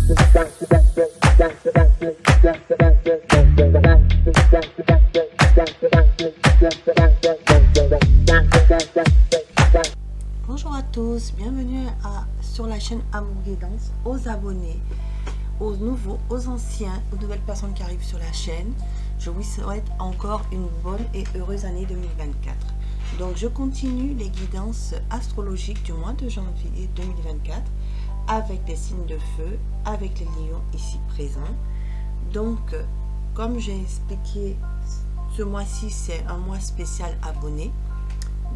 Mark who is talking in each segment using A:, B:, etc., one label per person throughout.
A: Bonjour à tous, bienvenue sur la chaîne Amour Guidance, aux abonnés, aux nouveaux, aux anciens, aux nouvelles personnes qui arrivent sur la chaîne. Je vous souhaite encore une bonne et heureuse année 2024. Donc je continue les guidances astrologiques du mois de janvier 2024 avec les signes de feu, avec les lions ici présents. Donc comme j'ai expliqué, ce mois-ci c'est un mois spécial abonné.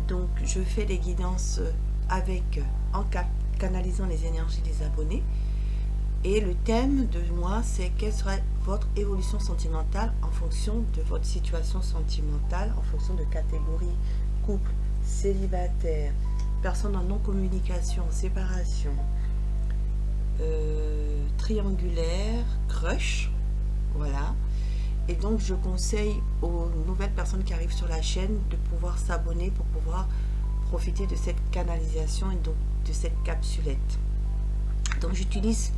A: Donc je fais les guidances en canalisant les énergies des abonnés. Et le thème de moi, c'est quelle serait votre évolution sentimentale en fonction de votre situation sentimentale, en fonction de catégories couple, célibataire, personne en non-communication, séparation, triangulaire, crush, voilà. Et donc je conseille aux nouvelles personnes qui arrivent sur la chaîne de pouvoir s'abonner pour pouvoir profiter de cette canalisation et donc de cette capsulette. Donc j'utilise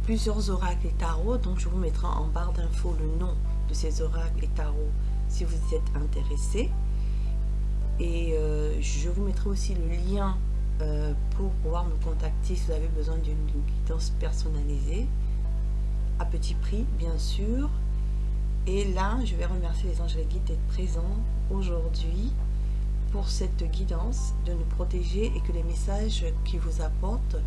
A: plusieurs oracles et tarots, donc je vous mettrai en barre d'infos le nom de ces oracles et tarots si vous y êtes intéressé. Et je vous mettrai aussi le lien pour pouvoir me contacter si vous avez besoin d'une guidance personnalisée, à petit prix bien sûr. Et là, je vais remercier les anges et les guides d'être présents aujourd'hui pour cette guidance, de nous protéger et que les messages qui vous apportent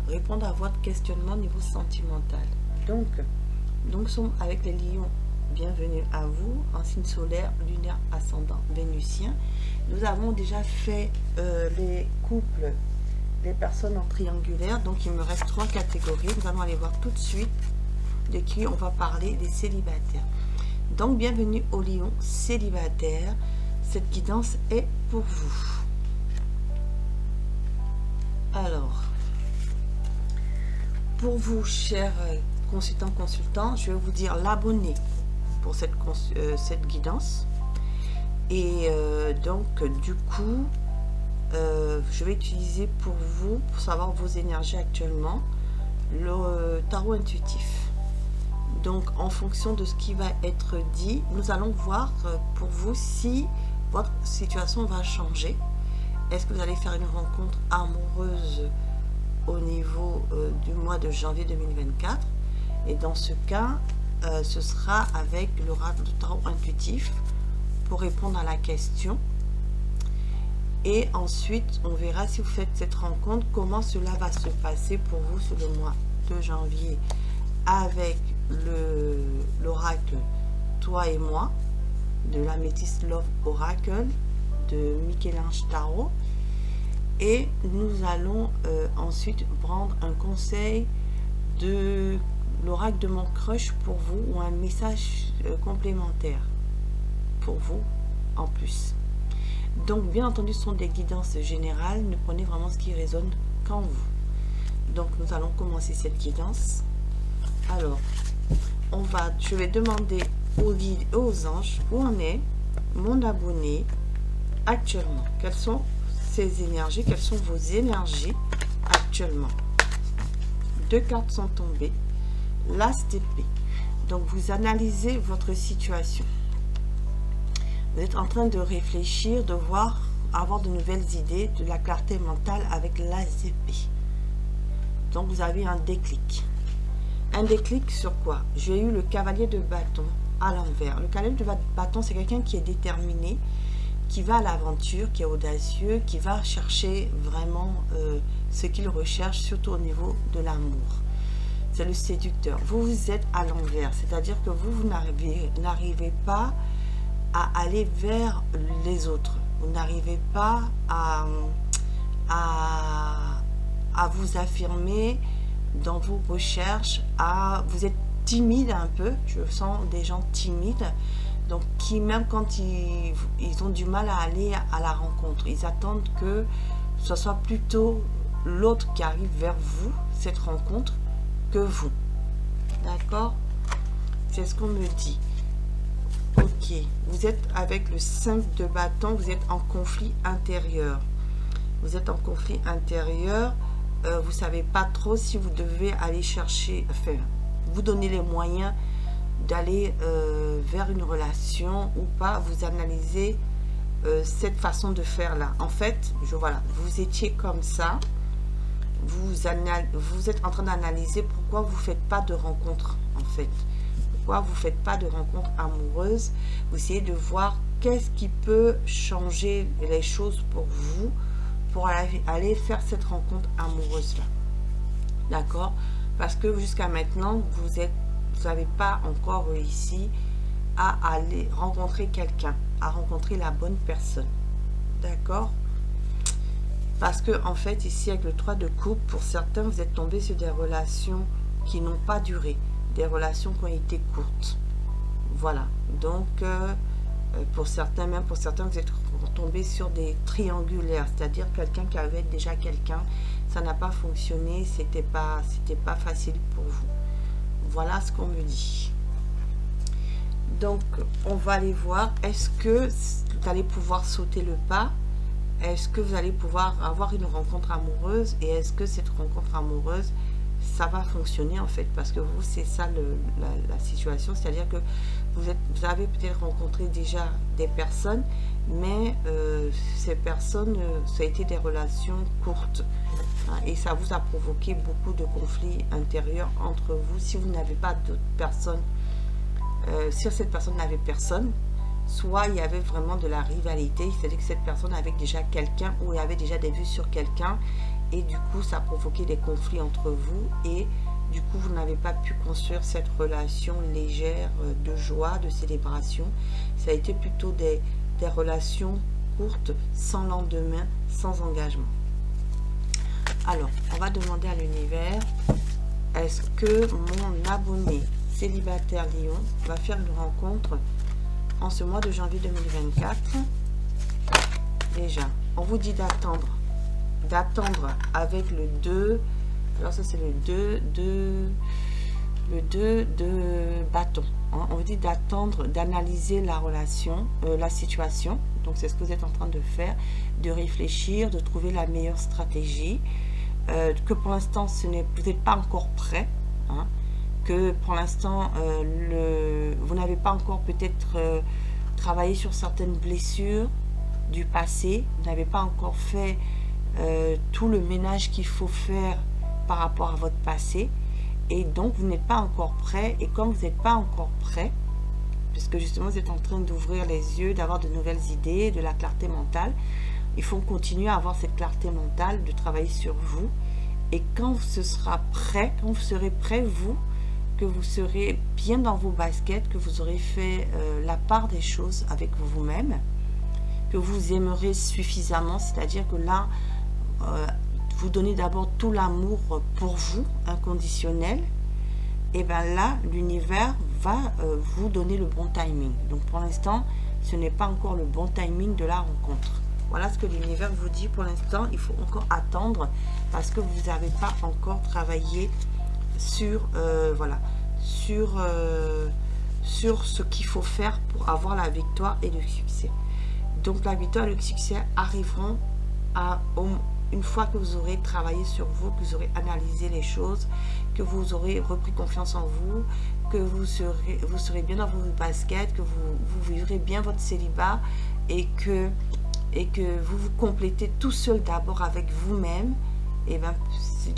A: répondent à votre questionnement au niveau sentimental. Donc nous sommes avec les lions. Bienvenue à vous en signe solaire, lunaire, ascendant, vénusien. Nous avons déjà fait les couples, les personnes en triangulaire. Donc il me reste 3 catégories. Nous allons aller voir tout de suite de qui on va parler, des célibataires. Donc bienvenue aux lions célibataires. Cette guidance est pour vous. Alors, pour vous, chers consultants, je vais vous dire l'abonné pour cette guidance. Et donc, du coup, je vais utiliser pour vous, pour savoir vos énergies actuellement, le tarot intuitif. Donc, en fonction de ce qui va être dit, nous allons voir pour vous si votre situation va changer. Est-ce que vous allez faire une rencontre amoureuse au niveau du mois de janvier 2024? Et dans ce cas, ce sera avec l'oracle de tarot intuitif pour répondre à la question. Et ensuite, on verra si vous faites cette rencontre, comment cela va se passer pour vous sur le mois de janvier avec l'oracle Toi et moi de l'Améthyste Love Oracle de Michel-Ange Tarot. Et nous allons ensuite prendre un conseil de l'oracle de mon crush pour vous, ou un message complémentaire pour vous en plus. Donc bien entendu, ce sont des guidances générales, ne prenez vraiment ce qui résonne qu'en vous. Donc nous allons commencer cette guidance. Alors je vais demander aux guides et aux anges où en est mon abonné actuellement. Quelles sont ses énergies, quelles sont vos énergies actuellement? 2 cartes sont tombées, l'as d'épée. Donc vous analysez votre situation, vous êtes en train de réfléchir, de voir, avoir de nouvelles idées, de la clarté mentale avec l'as d'épée. Donc vous avez un déclic. Un déclic sur quoi? J'ai eu le cavalier de bâton à l'envers. Le cavalier de bâton, c'est quelqu'un qui est déterminé, qui va à l'aventure, qui est audacieux, qui va chercher vraiment ce qu'il recherche, surtout au niveau de l'amour. C'est le séducteur. Vous êtes à l'envers, c'est-à-dire que vous n'arrivez pas à aller vers les autres. Vous n'arrivez pas à vous affirmer dans vos recherches. Vous êtes timide un peu. Je sens des gens timides. Donc, qui même quand ils ont du mal à aller à la rencontre, ils attendent que ce soit plutôt l'autre qui arrive vers vous, cette rencontre, que vous. D'accord? C'est ce qu'on me dit. Ok. Vous êtes avec le 5 de bâton, vous êtes en conflit intérieur. Vous êtes en conflit intérieur vous savez pas trop si vous devez aller chercher, enfin, vous donner les moyens d'aller vers une relation ou pas. Vous analysez cette façon de faire là. En fait, voilà, vous étiez comme ça. Vous êtes en train d'analyser pourquoi vous faites pas de rencontre, en fait. Pourquoi vous faites pas de rencontre amoureuse. Vous essayez de voir qu'est-ce qui peut changer les choses pour vous, pour aller faire cette rencontre amoureuse là. D'accord? Parce que jusqu'à maintenant, vous n'avez pas encore réussi à aller rencontrer quelqu'un, à rencontrer la bonne personne. D'accord? Parce que en fait, ici avec le 3 de coupe, pour certains, vous êtes tombé sur des relations qui n'ont pas duré, des relations qui ont été courtes. Voilà. Donc, pour certains, même pour certains, vous êtes tombé sur des triangulaires, c'est-à-dire quelqu'un qui avait déjà quelqu'un, ça n'a pas fonctionné, c'était pas facile pour vous. Voilà ce qu'on me dit. Donc, on va aller voir, est-ce que vous allez pouvoir sauter le pas? Est-ce que vous allez pouvoir avoir une rencontre amoureuse? Et est-ce que cette rencontre amoureuse, ça va fonctionner en fait? Parce que vous, c'est ça la situation. C'est-à-dire que vous avez peut-être rencontré déjà des personnes, mais ces personnes, ça a été des relations courtes. Hein, et ça vous a provoqué beaucoup de conflits intérieurs entre vous. Si vous n'avez pas d'autres personnes, si cette personne n'avait personne, soit il y avait vraiment de la rivalité, c'est-à-dire que cette personne avait déjà quelqu'un ou il y avait déjà des vues sur quelqu'un et du coup ça a provoqué des conflits entre vous et du coup vous n'avez pas pu construire cette relation légère de joie, de célébration. Ça a été plutôt des relations courtes, sans lendemain, sans engagement. Alors, on va demander à l'univers, est-ce que mon abonné célibataire Lion va faire une rencontre en ce mois de janvier 2024? Déjà, on vous dit d'attendre avec le 2. Alors ça c'est le 2 de bâton. Hein. On vous dit d'attendre, d'analyser la relation, la situation. Donc c'est ce que vous êtes en train de faire, de réfléchir, de trouver la meilleure stratégie. Que pour l'instant vous n'êtes pas encore prêt. Hein. Que pour l'instant vous n'avez pas encore peut-être travaillé sur certaines blessures du passé, vous n'avez pas encore fait tout le ménage qu'il faut faire par rapport à votre passé et donc vous n'êtes pas encore prêt. Et comme vous n'êtes pas encore prêt, puisque justement vous êtes en train d'ouvrir les yeux, d'avoir de nouvelles idées, de la clarté mentale, il faut continuer à avoir cette clarté mentale, de travailler sur vous. Et quand ce sera prêt, quand vous serez prêt, vous, que vous serez bien dans vos baskets, que vous aurez fait la part des choses avec vous-même, que vous aimerez suffisamment, c'est-à-dire que là, vous donnez d'abord tout l'amour pour vous, inconditionnel, et bien là, l'univers va vous donner le bon timing. Donc pour l'instant, ce n'est pas encore le bon timing de la rencontre. Voilà ce que l'univers vous dit pour l'instant. Il faut encore attendre parce que vous n'avez pas encore travaillé sur voilà, sur ce qu'il faut faire pour avoir la victoire et le succès. Donc la victoire et le succès arriveront une fois que vous aurez travaillé sur vous, que vous aurez analysé les choses, que vous aurez repris confiance en vous, que vous serez bien dans vos baskets, que vous vivrez bien votre célibat et que vous vous complétez tout seul d'abord avec vous-même. Et bien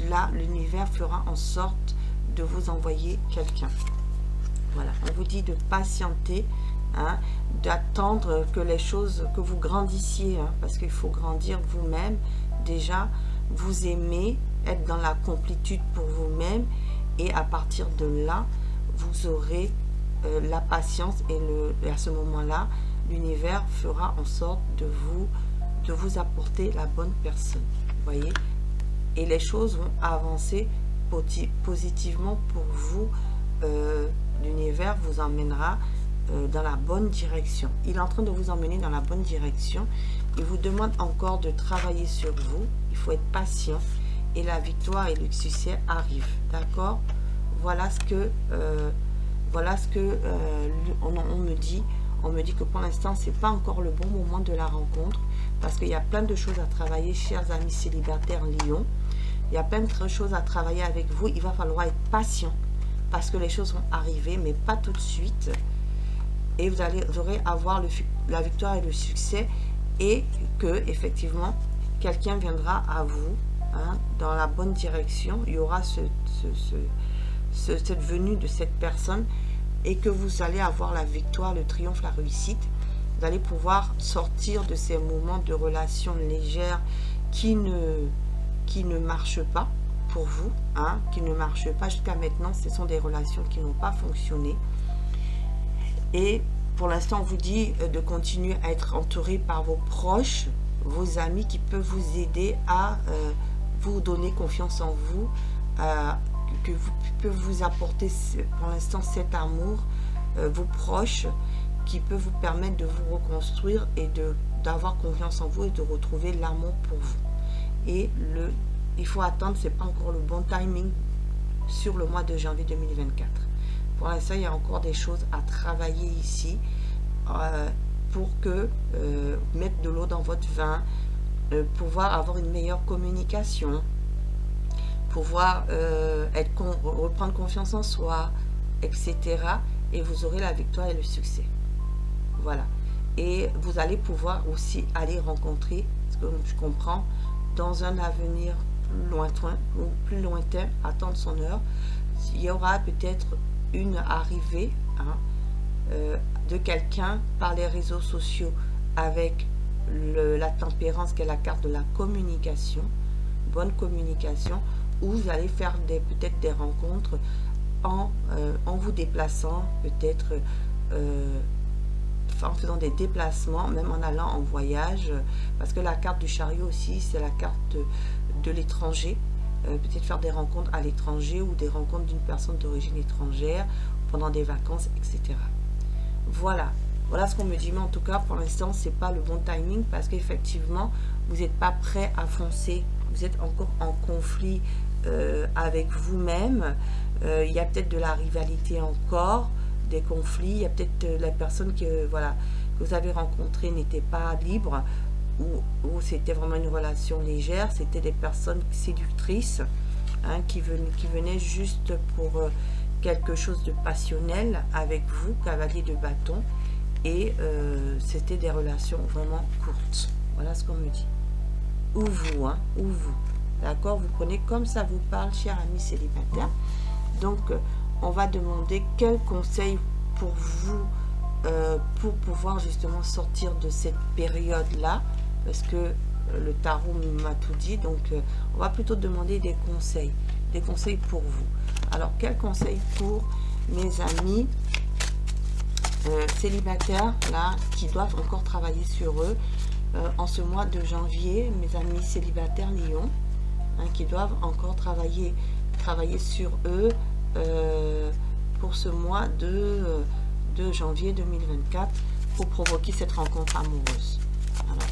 A: là, l'univers fera en sorte de vous envoyer quelqu'un. Voilà, on vous dit de patienter, hein, d'attendre que les choses, que vous grandissiez, hein, parce qu'il faut grandir vous-même. Déjà, vous aimez être dans la complétude pour vous-même et à partir de là, vous aurez la patience et à ce moment-là, l'univers fera en sorte de vous apporter la bonne personne. Voyez, et les choses vont avancer positivement pour vous. L'univers vous emmènera dans la bonne direction. Il est en train de vous emmener dans la bonne direction. Il vous demande encore de travailler sur vous. Il faut être patient et la victoire et le succès arrivent. D'accord? Voilà ce que on me dit. On me dit que pour l'instant, c'est pas encore le bon moment de la rencontre parce qu'il y a plein de choses à travailler, chers amis célibataires Lion. Il y a plein de choses à travailler avec vous. Il va falloir être patient parce que les choses vont arriver, mais pas tout de suite. Et vous aurez avoir la victoire et le succès, et que effectivement quelqu'un viendra à vous, hein, dans la bonne direction. Il y aura cette venue de cette personne, et que vous allez avoir la victoire, le triomphe, la réussite. Vous allez pouvoir sortir de ces moments de relations légères qui ne marchent pas pour vous, hein, qui ne marchent pas jusqu'à maintenant. Ce sont des relations qui n'ont pas fonctionné. Et pour l'instant, on vous dit de continuer à être entouré par vos proches, vos amis qui peuvent vous aider à vous donner confiance en vous, que vous peuvent vous apporter pour l'instant cet amour, vos proches qui peuvent vous permettre de vous reconstruire et d'avoir confiance en vous et de retrouver l'amour pour vous. Et il faut attendre, c'est pas encore le bon timing sur le mois de janvier 2024. Pour l'instant, il y a encore des choses à travailler ici pour que mettre de l'eau dans votre vin, pouvoir avoir une meilleure communication, pouvoir reprendre confiance en soi, etc. Et vous aurez la victoire et le succès. Voilà. Et vous allez pouvoir aussi aller rencontrer, ce que je comprends, dans un avenir plus lointain, attendre son heure, il y aura peut-être une arrivée, hein, de quelqu'un par les réseaux sociaux avec la tempérance, qui est la carte de la communication, bonne communication, où vous allez faire peut-être des rencontres en vous déplaçant, peut-être en faisant des déplacements, même en allant en voyage, parce que la carte du chariot aussi, c'est la carte de l'étranger, peut-être faire des rencontres à l'étranger ou des rencontres d'une personne d'origine étrangère pendant des vacances, etc. Voilà ce qu'on me dit, mais en tout cas pour l'instant c'est pas le bon timing, parce qu'effectivement vous n'êtes pas prêt à foncer, vous êtes encore en conflit avec vous-même. Il y a peut-être de la rivalité encore, des conflits, il y a peut-être la personne que vous avez rencontrée n'était pas libre, ou c'était vraiment une relation légère, c'était des personnes séductrices, hein, qui venaient juste pour quelque chose de passionnel avec vous, cavalier de bâton, et c'était des relations vraiment courtes. Voilà ce qu'on me dit. Ou vous, hein, ou vous. D'accord, vous prenez comme ça vous parle, cher ami célibataire. Donc, on va demander quel conseil pour vous, pour pouvoir justement sortir de cette période-là, parce que le tarot m'a tout dit. Donc, on va plutôt demander des conseils pour vous. Alors, quel conseil pour mes amis célibataires, là, qui doivent encore travailler sur eux en ce mois de janvier, mes amis célibataires Lion, hein, qui doivent encore travailler sur eux pour ce mois de janvier 2024, pour provoquer cette rencontre amoureuse. Alors,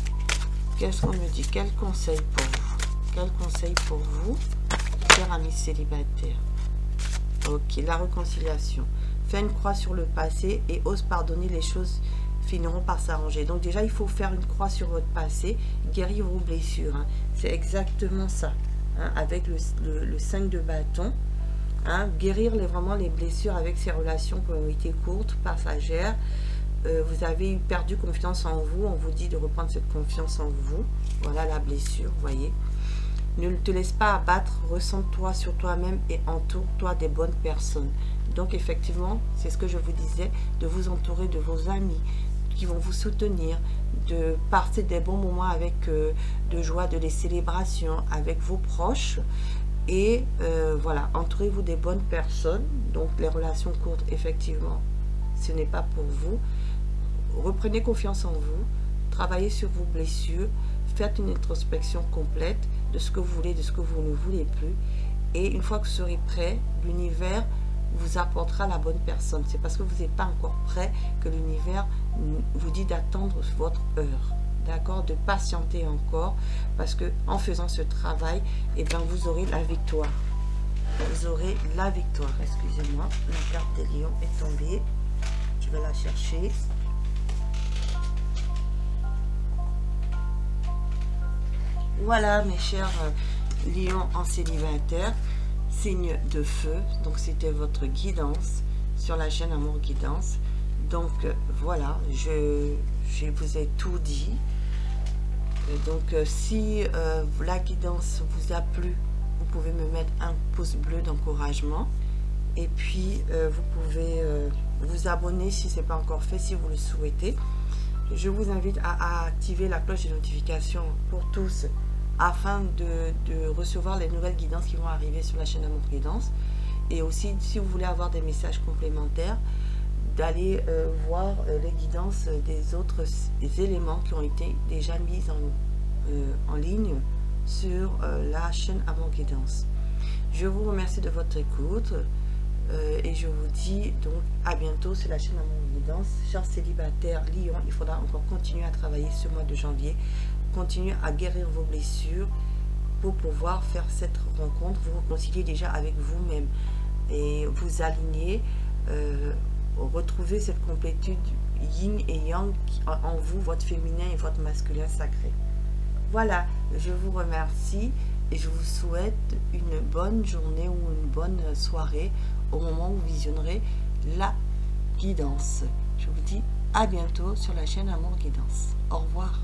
A: qu'est-ce qu'on me dit? Quel conseil pour vous? Quel conseil pour vous, chers amis célibataires? Ok, la réconciliation. Fais une croix sur le passé et ose pardonner, les choses finiront par s'arranger. Donc déjà, il faut faire une croix sur votre passé, guérir vos blessures. Hein. C'est exactement ça, hein, avec le 5 de bâton. Hein, guérir vraiment les blessures avec ces relations qui ont été courtes, passagères. Vous avez perdu confiance en vous, on vous dit de reprendre cette confiance en vous. Voilà la blessure, vous voyez. Ne te laisse pas abattre, ressens-toi sur toi-même et entoure-toi des bonnes personnes. Donc effectivement, c'est ce que je vous disais, de vous entourer de vos amis qui vont vous soutenir, de passer des bons moments avec de joie, de les célébrations avec vos proches. Et voilà, entourez-vous des bonnes personnes. Donc les relations courtes, effectivement, ce n'est pas pour vous. Reprenez confiance en vous, travaillez sur vos blessures, faites une introspection complète de ce que vous voulez, de ce que vous ne voulez plus. Et une fois que vous serez prêt, l'univers vous apportera la bonne personne. C'est parce que vous n'êtes pas encore prêt que l'univers vous dit d'attendre votre heure. D'accord, de patienter encore, parce que en faisant ce travail, et bien vous aurez la victoire. Vous aurez la victoire. Excusez-moi, la carte des lions est tombée. Je vais la chercher. Voilà, mes chers Lion en célibataire, signe de feu. Donc c'était votre guidance sur la chaîne Amour Guidance. Donc voilà, je vous ai tout dit. Donc si la guidance vous a plu, vous pouvez me mettre un pouce bleu d'encouragement. Et puis vous pouvez vous abonner si ce n'est pas encore fait, si vous le souhaitez. Je vous invite à activer la cloche de notification pour tous afin de recevoir les nouvelles guidances qui vont arriver sur la chaîne Amour Guidance. Et aussi, si vous voulez avoir des messages complémentaires, d'aller voir les guidances des autres éléments qui ont été déjà mis en ligne sur la chaîne Amour Guidance. Je vous remercie de votre écoute et je vous dis donc à bientôt sur la chaîne Amour Guidance. Chers célibataires, Lion, il faudra encore continuer à travailler ce mois de janvier, continuer à guérir vos blessures pour pouvoir faire cette rencontre, vous réconcilier déjà avec vous-même et vous aligner, retrouver cette complétude yin et yang en vous, votre féminin et votre masculin sacré. Voilà, je vous remercie et je vous souhaite une bonne journée ou une bonne soirée au moment où vous visionnerez la guidance. Je vous dis à bientôt sur la chaîne Amour Guidance. Au revoir.